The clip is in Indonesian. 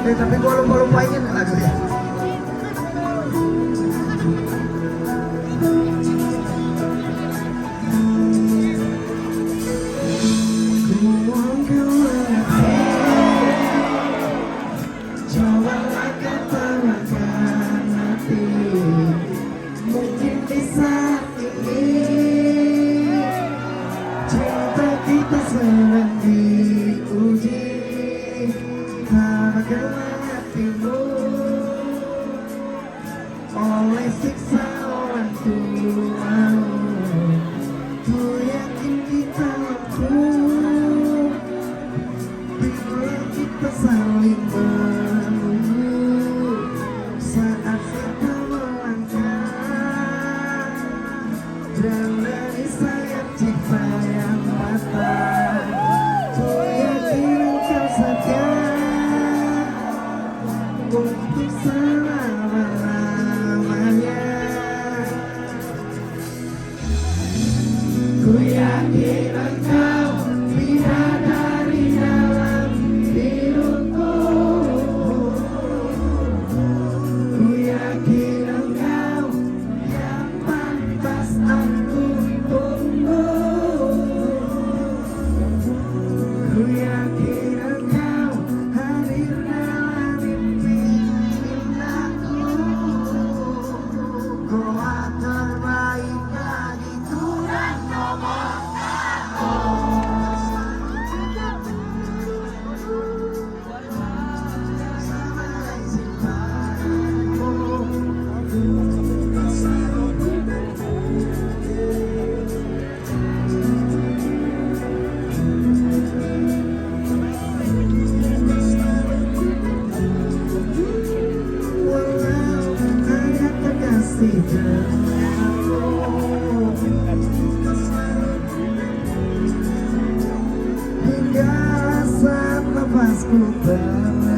deh, tapi gua lupa-lupain lagunya. Cobalah katakan hati, mungkin di saat ini cinta kita sedang diuji. Bagaimana hatimu oleh siksa orang tuamu? Ku yakin kita mampu bila kita saling menunggu saat kita melangkah dan dari sayap cinta yang matang. Ku yakin engkau setia untuk selama-lamanya. Ku yakin engkau bidadari dalam hidupku. Ku yakin engkau yang pantas aku tunggu. Ku yakin engkau hadir dalam mimpi indahku. Doa terbaik bagi Tuhan nomor satu. Walau hanya terkasih denganmu, hingga saat nafasku terakhir.